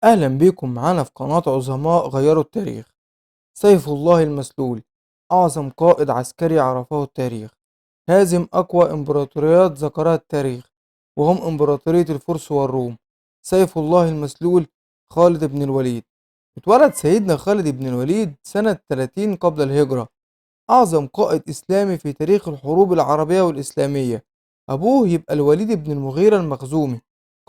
أهلا بيكم معانا في قناة عظماء غيروا التاريخ. سيف الله المسلول أعظم قائد عسكري عرفه التاريخ، هازم أقوى إمبراطوريات ذكرها التاريخ وهم إمبراطورية الفرس والروم. سيف الله المسلول خالد بن الوليد. اتولد سيدنا خالد بن الوليد سنة 30 قبل الهجرة، أعظم قائد إسلامي في تاريخ الحروب العربية والإسلامية. أبوه يبقى الوليد بن المغيرة المخزومي،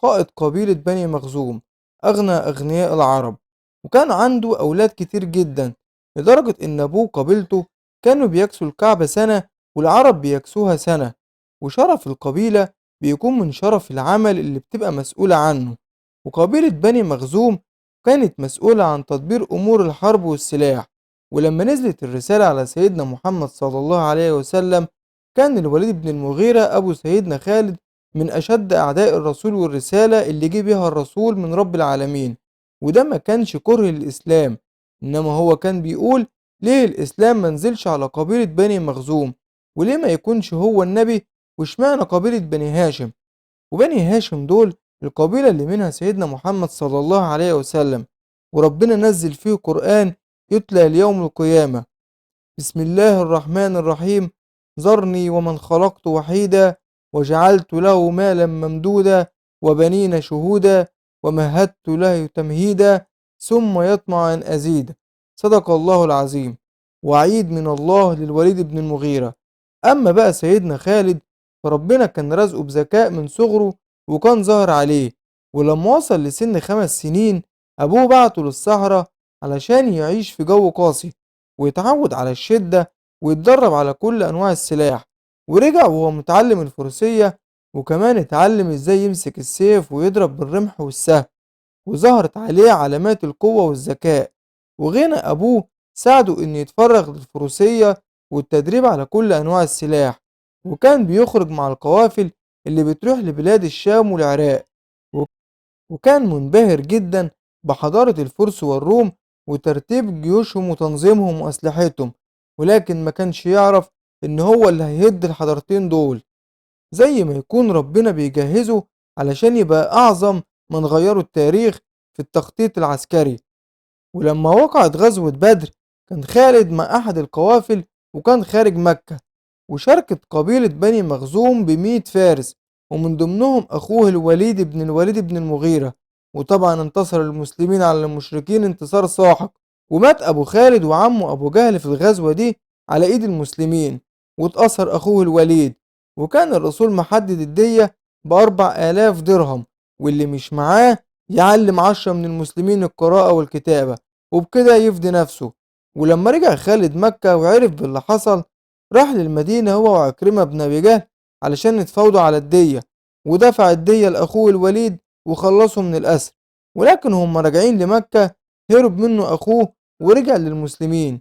قائد قبيلة بني مخزوم، أغنى أغنياء العرب، وكان عنده أولاد كتير جدا، لدرجة إن أبوه وقبيلته كانوا بيكسوا الكعبة سنة والعرب بيكسوها سنة، وشرف القبيلة بيكون من شرف العمل اللي بتبقى مسؤولة عنه. وقبيلة بني مخزوم كانت مسؤولة عن تدبير أمور الحرب والسلاح. ولما نزلت الرسالة على سيدنا محمد صلى الله عليه وسلم، كان الوليد بن المغيرة أبو سيدنا خالد من أشد أعداء الرسول والرسالة اللي جه بيها الرسول من رب العالمين. وده ما كانش كره للإسلام، إنما هو كان بيقول ليه الإسلام منزلش على قبيلة بني مخزوم، وليه ما يكونش هو النبي، واشمعنى قبيلة بني هاشم. وبني هاشم دول القبيلة اللي منها سيدنا محمد صلى الله عليه وسلم، وربنا نزل فيه قرآن يتلى ليوم القيامة. بسم الله الرحمن الرحيم. ذرني ومن خلقت وحيدا وجعلت له مالا ممدودا وبنين شهودا ومهدت له تمهيدا ثم يطمع أن أزيد. صدق الله العظيم. وعيد من الله للوليد بن المغيرة. أما بقى سيدنا خالد، فربنا كان رزقه بذكاء من صغره وكان ظاهر عليه. ولما وصل لسن 5 سنين، أبوه بعته للصحراء علشان يعيش في جو قاسي ويتعود على الشدة ويتدرب على كل أنواع السلاح. ورجع وهو متعلم الفروسية، وكمان اتعلم ازاي يمسك السيف ويضرب بالرمح والسهم، وظهرت عليه علامات القوة والذكاء. وغنى أبوه ساعده إنه يتفرغ للفروسية والتدريب على كل أنواع السلاح، وكان بيخرج مع القوافل اللي بتروح لبلاد الشام والعراق. وكان منبهر جدا بحضارة الفرس والروم وترتيب جيوشهم وتنظيمهم وأسلحتهم، ولكن ما كانش يعرف إن هو اللي هيهد الحضارتين دول، زي ما يكون ربنا بيجهزه علشان يبقى أعظم من غيروا التاريخ في التخطيط العسكري. ولما وقعت غزوة بدر، كان خالد مع أحد القوافل وكان خارج مكة، وشاركت قبيلة بني مخزوم ب100 فارس، ومن ضمنهم أخوه الوليد بن المغيرة. وطبعا انتصر المسلمين على المشركين انتصار ساحق، ومات أبو خالد وعمه أبو جهل في الغزوة دي على إيد المسلمين، واتأثر أخوه الوليد. وكان الرسول محدد الدية ب4000 درهم، واللي مش معاه يعلم 10 من المسلمين القراءة والكتابة، وبكده يفدي نفسه. ولما رجع خالد مكة وعرف باللي حصل، راح للمدينة هو وعكرمة بن أبي جهل علشان يتفاوضوا على الدية، ودفع الدية لأخوه الوليد وخلصوا من الأسر. ولكن هم راجعين لمكة، هرب منه أخوه ورجع للمسلمين،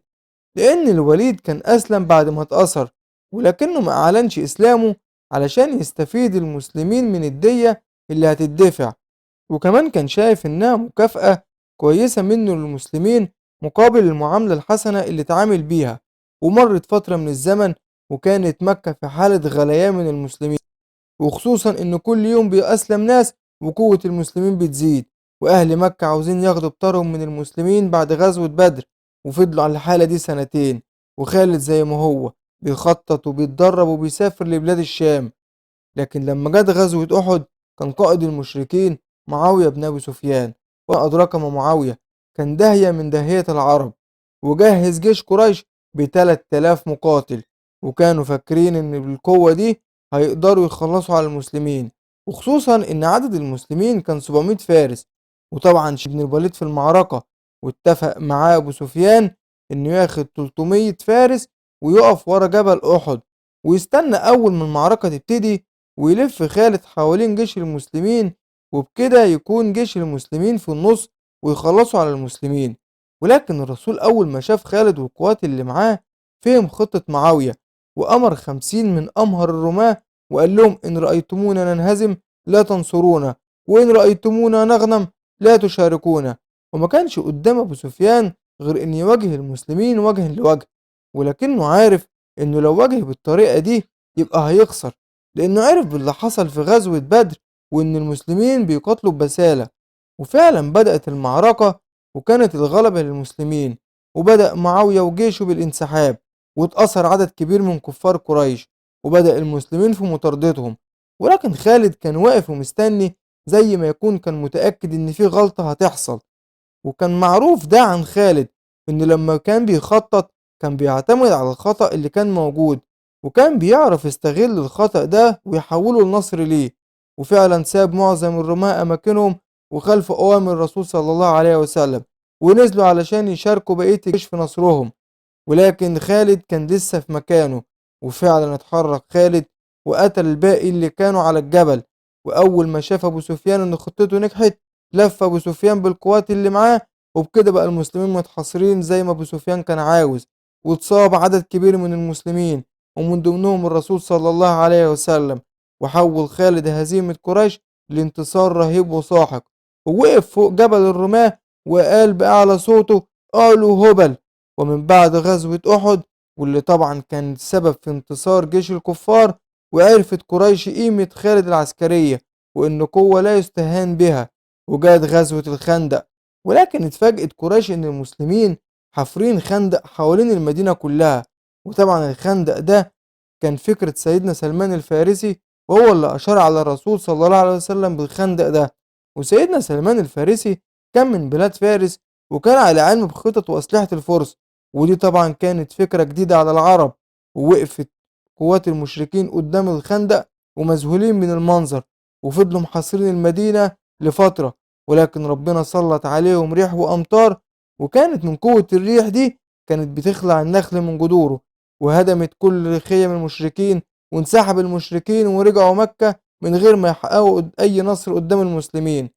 لأن الوليد كان أسلم بعد ما اتأثر، ولكنه ما أعلنش إسلامه علشان يستفيد المسلمين من الدية اللي هتدفع. وكمان كان شايف إنها مكافأة كويسة منه للمسلمين مقابل المعاملة الحسنة اللي اتعامل بيها. ومرت فترة من الزمن، وكانت مكة في حالة غليان من المسلمين، وخصوصا إن كل يوم بيأسلم ناس وقوة المسلمين بتزيد، وأهل مكة عاوزين ياخدوا بطارهم من المسلمين بعد غزوة بدر. وفضلوا على الحالة دي سنتين، وخالد زي ما هو بيخطط وبيتدرب وبيسافر لبلاد الشام. لكن لما جت غزوة أحد، كان قائد المشركين معاوية بن أبي سفيان. وما أدراك ما معاوية، كان داهية من داهية العرب، وجهز جيش قريش ب3000 مقاتل، وكانوا فاكرين إن بالقوة دي هيقدروا يخلصوا على المسلمين، وخصوصا إن عدد المسلمين كان 700 فارس. وطبعا بن الوليد في المعركة، واتفق معاه أبو سفيان إنه ياخد 300 فارس ويقف ورا جبل أحد، ويستنى أول ما المعركة تبتدي، ويلف خالد حوالين جيش المسلمين، وبكده يكون جيش المسلمين في النص ويخلصوا على المسلمين. ولكن الرسول أول ما شاف خالد والقوات اللي معاه، فهم خطة معاوية، وأمر 50 من أمهر الرماة وقال لهم: إن رأيتمونا ننهزم لا تنصرونا، وإن رأيتمونا نغنم لا تشاركونا. وما كانش قدام أبو سفيان غير إن يواجه المسلمين وجها لوجه، ولكنه عارف إنه لو واجه بالطريقة دي يبقى هيخسر، لأنه عرف باللي حصل في غزوة بدر، وإن المسلمين بيقاتلوا ببسالة. وفعلا بدأت المعركة وكانت الغلبة للمسلمين، وبدأ معاوية وجيشه بالانسحاب، واتأثر عدد كبير من كفار قريش، وبدأ المسلمين في مطاردتهم. ولكن خالد كان واقف ومستني، زي ما يكون كان متأكد إن في غلطة هتحصل. وكان معروف ده عن خالد، إنه لما كان بيخطط كان بيعتمد على الخطأ اللي كان موجود، وكان بيعرف يستغل الخطأ ده ويحوله لنصر ليه. وفعلا ساب معظم الرماة أماكنهم وخلف أوامر الرسول صلى الله عليه وسلم، ونزلوا علشان يشاركوا بقية الجيش في نصرهم. ولكن خالد كان لسه في مكانه، وفعلا اتحرك خالد وقتل الباقي اللي كانوا على الجبل. وأول ما شاف أبو سفيان إن خطته نجحت، لف أبو سفيان بالقوات اللي معاه، وبكده بقى المسلمين متحاصرين زي ما أبو سفيان كان عاوز. واتصاب عدد كبير من المسلمين، ومن ضمنهم الرسول صلى الله عليه وسلم. وحول خالد هزيمة قريش لانتصار رهيب وساحق، ووقف فوق جبل الرماة وقال بأعلى صوته: قالوا هبل. ومن بعد غزوة أحد، واللي طبعا كان سبب في انتصار جيش الكفار، وعرفت قريش قيمة خالد العسكرية وإن قوة لا يستهان بها. وجاءت غزوة الخندق، ولكن اتفاجئت قريش إن المسلمين حافرين خندق حوالين المدينة كلها. وطبعا الخندق ده كان فكرة سيدنا سلمان الفارسي، وهو اللي أشار على الرسول صلى الله عليه وسلم بالخندق ده. وسيدنا سلمان الفارسي كان من بلاد فارس، وكان على علم بخطط وأسلحة الفرس، ودي طبعا كانت فكرة جديدة على العرب. ووقفت قوات المشركين قدام الخندق ومذهولين من المنظر، وفضلوا محاصرين المدينة لفترة. ولكن ربنا سلط عليهم ريح وأمطار، وكانت من قوة الريح دي كانت بتخلع النخل من جذوره، وهدمت كل خيم المشركين، وانسحب المشركين ورجعوا مكة من غير ما يحققوا أي نصر قدام المسلمين.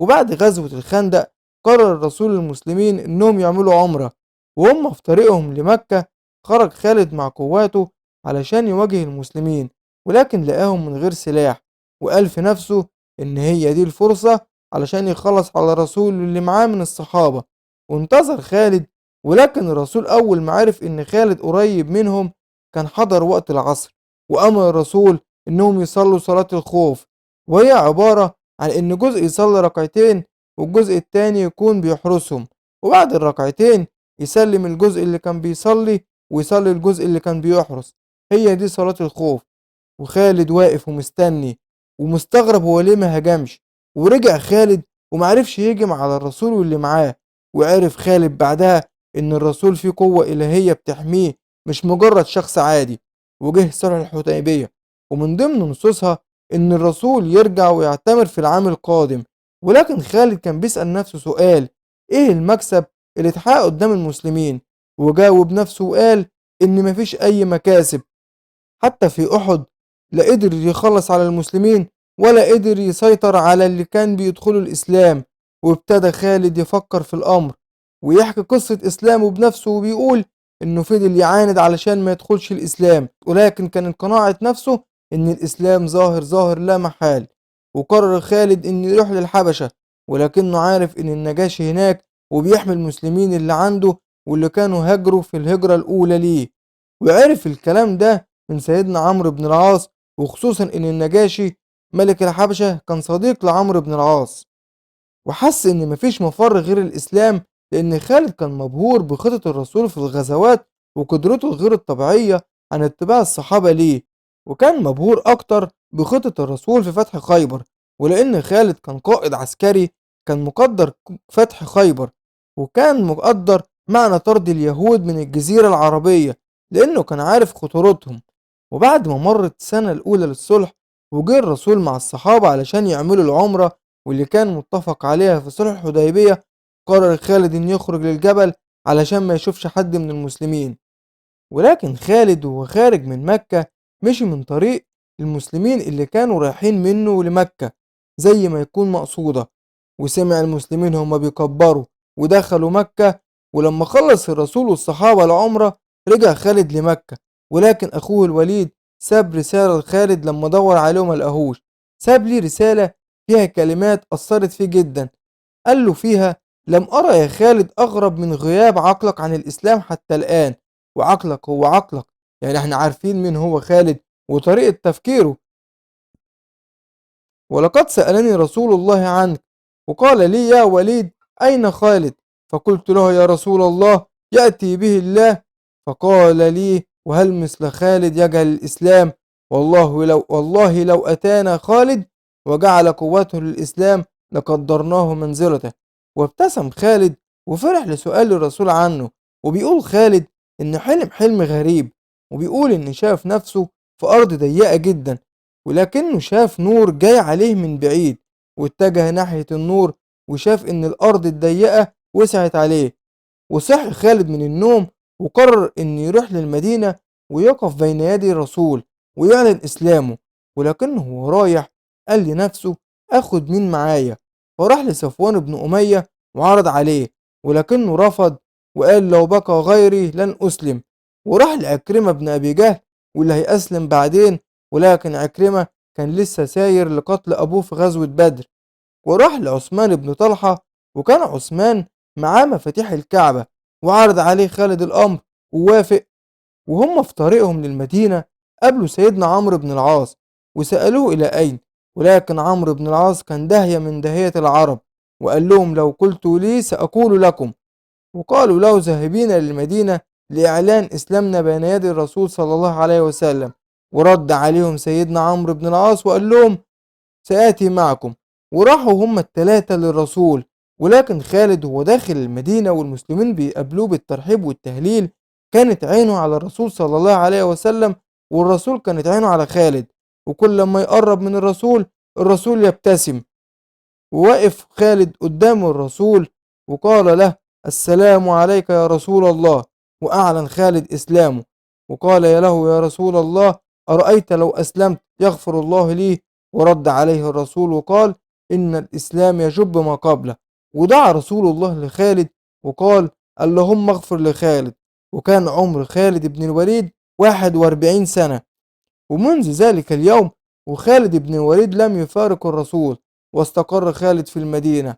وبعد غزوة الخندق قرر الرسول للمسلمين إنهم يعملوا عمرة، وهم في طريقهم لمكة خرج خالد مع قواته علشان يواجه المسلمين، ولكن لقاهم من غير سلاح، وقال في نفسه إن هي دي الفرصة علشان يخلص على الرسول اللي معاه من الصحابة. وانتظر خالد، ولكن الرسول أول ما عرف إن خالد قريب منهم كان حضر وقت العصر، وأمر الرسول إنهم يصلوا صلاة الخوف، وهي عبارة عن إن جزء يصلي ركعتين والجزء التاني يكون بيحرسهم، وبعد الركعتين يسلم الجزء اللي كان بيصلي ويصلي الجزء اللي كان بيحرس. هي دي صلاة الخوف. وخالد واقف ومستني ومستغرب هو ليه ما هجمش. ورجع خالد ومعرفش يهجم على الرسول واللي معاه. وعرف خالد بعدها إن الرسول فيه قوة إلهية بتحميه، مش مجرد شخص عادي. وجه صلح الحديبية، ومن ضمن نصوصها إن الرسول يرجع ويعتمر في العام القادم. ولكن خالد كان بيسأل نفسه سؤال: إيه المكسب اللي اتحقق قدام المسلمين؟ وجاوب نفسه وقال إن مفيش أي مكاسب. حتى في أحد لا قدر يخلص على المسلمين ولا قدر يسيطر على اللي كان بيدخلوا الإسلام. وابتدى خالد يفكر في الأمر ويحكي قصة إسلامه بنفسه، وبيقول إنه فضل يعاند علشان ما يدخلش الإسلام، ولكن كانت قناعة نفسه إن الإسلام ظاهر ظاهر لا محال. وقرر خالد إنه يروح للحبشة، ولكنه عارف إن النجاشي هناك وبيحمي المسلمين اللي عنده واللي كانوا هاجروا في الهجرة الأولى ليه. وعرف الكلام ده من سيدنا عمرو بن العاص، وخصوصا إن النجاشي ملك الحبشة كان صديق لعمرو بن العاص. وحس إن مفيش مفر غير الإسلام، لأن خالد كان مبهور بخطط الرسول في الغزوات وقدرته الغير الطبيعية عن اتباع الصحابة ليه. وكان مبهور أكتر بخطط الرسول في فتح خيبر، ولأن خالد كان قائد عسكري كان مقدر فتح خيبر، وكان مقدر معنى طرد اليهود من الجزيرة العربية لأنه كان عارف خطورتهم. وبعد ما مرت السنة الأولى للصلح، وجه الرسول مع الصحابة علشان يعملوا العمرة واللي كان متفق عليها في صلح الحديبية، قرر خالد إن يخرج للجبل علشان ما يشوفش حد من المسلمين. ولكن خالد وهو خارج من مكة مشي من طريق المسلمين اللي كانوا رايحين منه لمكة زي ما يكون مقصودة، وسمع المسلمين هما بيكبروا ودخلوا مكة. ولما خلص الرسول والصحابة العمرة رجع خالد لمكة، ولكن أخوه الوليد ساب رسالة لخالد لما دور عليه وما لقاهوش. ساب لي رسالة فيها كلمات أثرت فيه جدا، قال له فيها: لم أرى يا خالد أغرب من غياب عقلك عن الإسلام حتى الآن. وعقلك هو عقلك، يعني احنا عارفين مين هو خالد وطريقة تفكيره. ولقد سألني رسول الله عنك وقال لي: يا وليد، أين خالد؟ فقلت له: يا رسول الله، يأتي به الله. فقال لي: وهل مثل خالد يجهل الإسلام؟ والله لو أتانا خالد وجعل قوته للإسلام لقدرناه منزلته. وابتسم خالد وفرح لسؤال الرسول عنه. وبيقول خالد إن حلم غريب، وبيقول إن شاف نفسه في أرض ضيقة جدا، ولكنه شاف نور جاي عليه من بعيد، واتجه ناحية النور وشاف إن الأرض الضيقة وسعت عليه. وصحي خالد من النوم وقرر إنه يروح للمدينة ويقف بين يدي الرسول ويعلن إسلامه. ولكنه هو رايح قال لنفسه: آخد مين معايا؟ فراح لصفوان بن أمية وعرض عليه، ولكنه رفض وقال: لو بقى غيري لن أسلم. وراح لعكرمة بن أبي جهل واللي هيأسلم بعدين، ولكن عكرمة كان لسه ساير لقتل أبوه في غزوة بدر. وراح لعثمان بن طلحة، وكان عثمان معاه مفاتيح الكعبة، وعرض عليه خالد الأمر ووافق. وهم في طريقهم للمدينة قابلوا سيدنا عمرو بن العاص وسألوه إلى أين، ولكن عمرو بن العاص كان داهية من داهية العرب، وقال لهم: لو قلت لي سأقول لكم. وقالوا له: ذاهبين للمدينة لإعلان إسلامنا بين يدي الرسول صلى الله عليه وسلم. ورد عليهم سيدنا عمرو بن العاص وقال لهم: سآتي معكم. وراحوا هما التلاتة للرسول، ولكن خالد هو داخل المدينة والمسلمين بيقابلوه بالترحيب والتهليل كانت عينه على الرسول صلى الله عليه وسلم، والرسول كانت عينه على خالد. وكل ما يقرب من الرسول يبتسم. ووقف خالد قدام الرسول وقال له: السلام عليك يا رسول الله. وأعلن خالد إسلامه وقال له: يا رسول الله، أرأيت لو أسلمت يغفر الله لي؟ ورد عليه الرسول وقال: إن الإسلام يجب ما قبله. ودعا رسول الله لخالد وقال: اللهم اغفر لخالد. وكان عمر خالد بن الوليد 41 سنة. ومنذ ذلك اليوم وخالد بن الوليد لم يفارق الرسول، واستقر خالد في المدينة.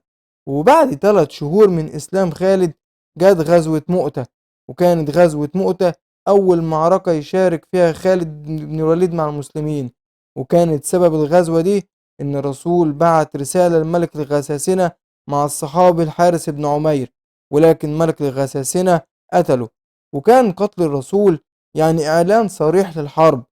وبعد 3 شهور من إسلام خالد جت غزوة مؤتة. وكانت غزوة مؤتة أول معركة يشارك فيها خالد بن الوليد مع المسلمين. وكانت سبب الغزوة دي إن الرسول بعت رسالة لملك الغساسنة مع الصحابي الحارث بن عمير، ولكن ملك الغساسنة قتله. وكان قتل الرسول يعني إعلان صريح للحرب.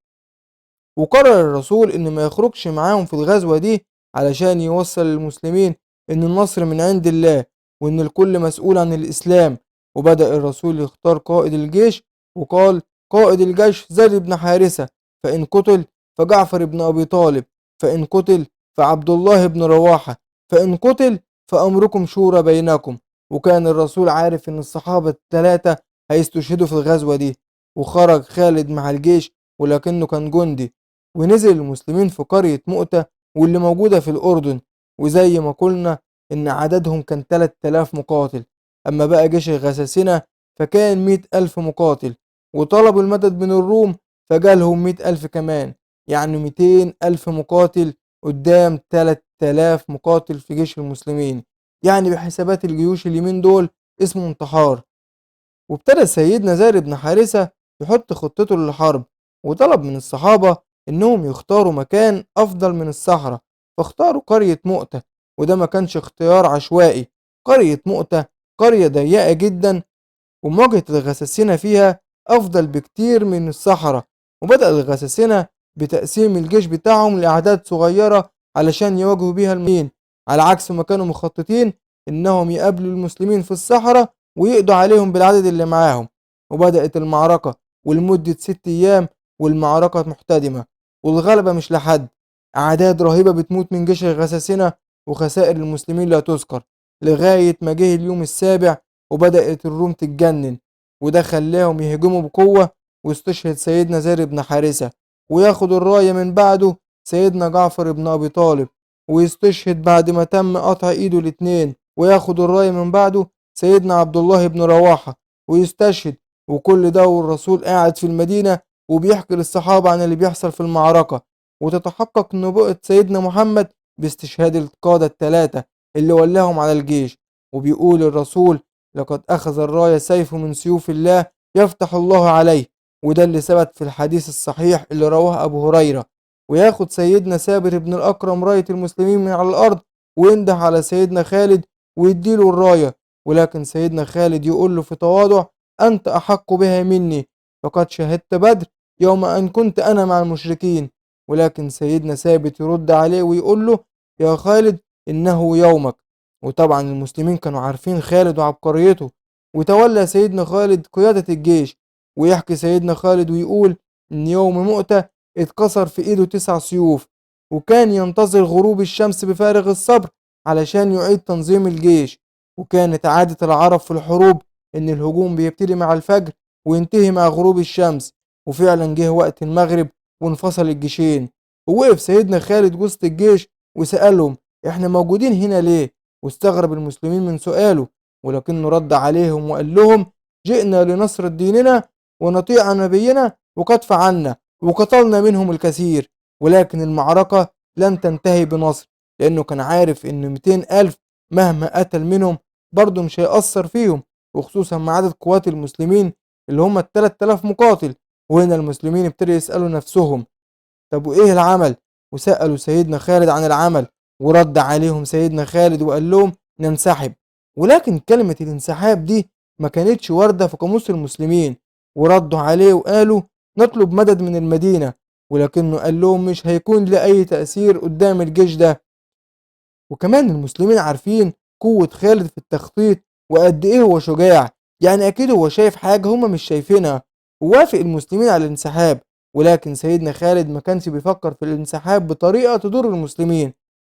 وقرر الرسول إن ما يخرجش معاهم في الغزوة دي علشان يوصل للمسلمين إن النصر من عند الله، وإن الكل مسؤول عن الإسلام. وبدأ الرسول يختار قائد الجيش، وقال: قائد الجيش زيد بن حارثة، فإن قتل فجعفر بن أبي طالب، فإن قتل فعبد الله بن رواحة، فإن قتل فأمركم شورى بينكم. وكان الرسول عارف إن الصحابة الثلاثة هيستشهدوا في الغزوة دي. وخرج خالد مع الجيش ولكنه كان جندي، ونزل المسلمين في قرية مؤتة واللي موجودة في الأردن. وزي ما قلنا إن عددهم كان 3000 مقاتل. أما بقى جيش الغساسنة فكان 100,000 مقاتل، وطلبوا المدد من الروم فجالهم 100,000 كمان، يعني 200,000 مقاتل قدام 3000 مقاتل في جيش المسلمين. يعني بحسابات الجيوش اليمين دول اسمه انتحار. وابتدى سيدنا زيد بن حارثة يحط خطته للحرب، وطلب من الصحابة إنهم يختاروا مكان أفضل من الصحراء. فاختاروا قرية مؤتة، وده ما كانش اختيار عشوائي. قرية مؤتة قرية ضيقة جدا، ومواجهة الغساسنة فيها أفضل بكتير من الصحراء. وبدأ الغساسنة بتقسيم الجيش بتاعهم لأعداد صغيرة علشان يواجهوا بيها المسلمين، على عكس ما كانوا مخططين إنهم يقابلوا المسلمين في الصحراء ويقضوا عليهم بالعدد اللي معاهم. وبدأت المعركة، ولمدة 6 أيام والمعركة محتدمة، والغلبة مش لحد. أعداد رهيبة بتموت من جيش الغساسنة، وخسائر المسلمين لا تذكر، لغاية ما جه اليوم السابع وبدأت الروم تتجنن. وده خلاهم يهجموا بقوة، واستشهد سيدنا زيد بن حارثة، وياخد الراية من بعده سيدنا جعفر بن أبي طالب، ويستشهد بعد ما تم قطع إيده الاتنين، وياخد الراية من بعده سيدنا عبد الله بن رواحة ويستشهد. وكل ده والرسول قاعد في المدينة وبيحكي للصحابة عن اللي بيحصل في المعركة، وتتحقق نبوءة سيدنا محمد باستشهاد القادة الثلاثة اللي ولاهم على الجيش. وبيقول الرسول: لقد أخذ الراية سيف من سيوف الله يفتح الله عليه. وده اللي ثبت في الحديث الصحيح اللي رواه أبو هريرة. وياخد سيدنا ثابت بن الأكرم راية المسلمين من على الأرض وينده على سيدنا خالد ويديله الراية، ولكن سيدنا خالد يقول له في تواضع: أنت أحق بها مني، فقد شهدت بدر يوم أن كنت أنا مع المشركين. ولكن سيدنا ثابت يرد عليه ويقول له: يا خالد إنه يومك. وطبعا المسلمين كانوا عارفين خالد وعبقريته، وتولى سيدنا خالد قيادة الجيش. ويحكي سيدنا خالد ويقول إن يوم مؤتة اتكسر في إيده 9 سيوف، وكان ينتظر غروب الشمس بفارغ الصبر علشان يعيد تنظيم الجيش. وكانت عادة العرب في الحروب إن الهجوم بيبتدي مع الفجر وينتهي مع غروب الشمس. وفعلا جه وقت المغرب وانفصل الجيشين، ووقف سيدنا خالد وسط الجيش وسألهم: احنا موجودين هنا ليه؟ واستغرب المسلمين من سؤاله، ولكنه رد عليهم وقال لهم: جئنا لنصر ديننا ونطيع نبينا، وقد فعلنا وقتلنا منهم الكثير، ولكن المعركة لن تنتهي بنصر، لأنه كان عارف إن 200,000 مهما قتل منهم برضه مش هيأثر فيهم، وخصوصا مع عدد قوات المسلمين اللي هم ال3000 مقاتل. وهنا المسلمين ابتدوا يسألوا نفسهم: طب وإيه العمل؟ وسألوا سيدنا خالد عن العمل، ورد عليهم سيدنا خالد وقال لهم: ننسحب. ولكن كلمة الانسحاب دي ما كانتش واردة في قاموس المسلمين، وردوا عليه وقالوا: نطلب مدد من المدينة. ولكنه قال لهم مش هيكون له أي تأثير قدام الجيش ده. وكمان المسلمين عارفين قوة خالد في التخطيط وقد إيه هو شجاع، يعني أكيد هو شايف حاجة هما مش شايفينها. ووافق المسلمين على الانسحاب، ولكن سيدنا خالد ما كانش بيفكر في الانسحاب بطريقة تضر المسلمين،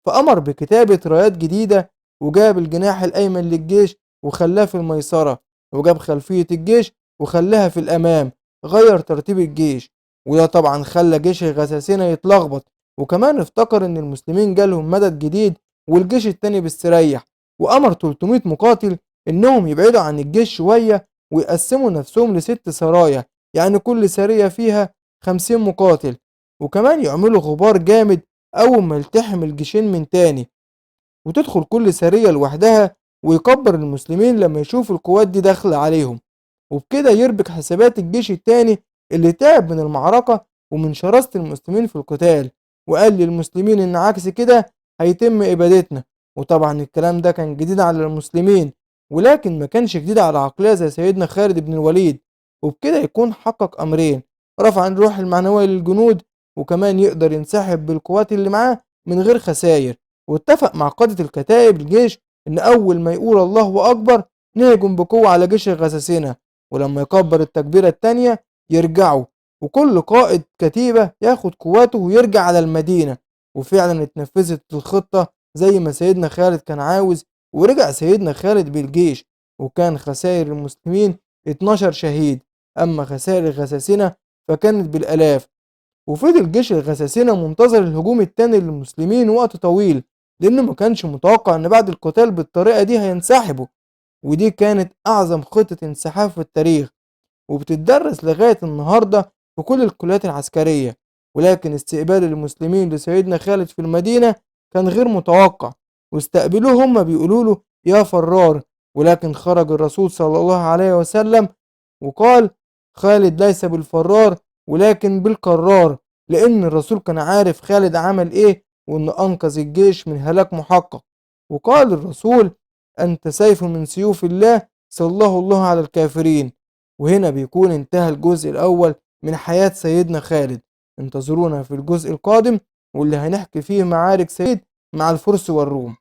فأمر بكتابة رايات جديدة، وجاب الجناح الأيمن للجيش وخلاه في الميسرة، وجاب خلفية الجيش وخلاها في الأمام، غير ترتيب الجيش. وده طبعا خلى جيش الغساسنة يتلخبط، وكمان افتكر إن المسلمين جالهم مدد جديد والجيش التاني بيستريح. وأمر 300 مقاتل إنهم يبعدوا عن الجيش شوية ويقسموا نفسهم ل6 سرايا، يعني كل سرية فيها 50 مقاتل، وكمان يعملوا غبار جامد أول ما يلتحم الجيشين من تاني، وتدخل كل سرية لوحدها، ويكبر المسلمين لما يشوف القوات دي داخلة عليهم، وبكده يربك حسابات الجيش التاني اللي تعب من المعركة ومن شراسة المسلمين في القتال، وقال للمسلمين إن عكس كده هيتم إبادتنا. وطبعا الكلام ده كان جديد على المسلمين، ولكن ما كانش جديد على عقلية زي سيدنا خالد بن الوليد. وبكده يكون حقق أمرين: رفع الروح المعنوية للجنود، وكمان يقدر ينسحب بالقوات اللي معاه من غير خسائر. واتفق مع قادة الكتائب الجيش إن أول ما يقول الله أكبر نهجم بقوة على جيش الغساسنة، ولما يكبر التكبيرة التانية يرجعوا، وكل قائد كتيبة ياخد قواته ويرجع على المدينة. وفعلا اتنفذت الخطة زي ما سيدنا خالد كان عاوز، ورجع سيدنا خالد بالجيش، وكان خسائر المسلمين 12 شهيد، أما خسائر الغساسنة فكانت بالآلاف. وفضل جيش الغساسنة منتظر الهجوم التاني للمسلمين وقت طويل، لأنه ما كانش متوقع إن بعد القتال بالطريقة دي هينسحبوا. ودي كانت أعظم خطة انسحاب في التاريخ، وبتدرس لغاية النهاردة في كل الكليات العسكرية. ولكن استقبال المسلمين لسيدنا خالد في المدينة كان غير متوقع، واستقبلوه هم بيقولوا له: يا فرار. ولكن خرج الرسول صلى الله عليه وسلم وقال: خالد ليس بالفرار ولكن بالكرار، لأن الرسول كان عارف خالد عمل إيه، وإن أنقذ الجيش من هلاك محقق. وقال الرسول: أنت سيف من سيوف الله سله الله على الكافرين. وهنا بيكون انتهى الجزء الأول من حياة سيدنا خالد. انتظرونا في الجزء القادم، واللي هنحكي فيه معارك سيد مع الفرس والروم.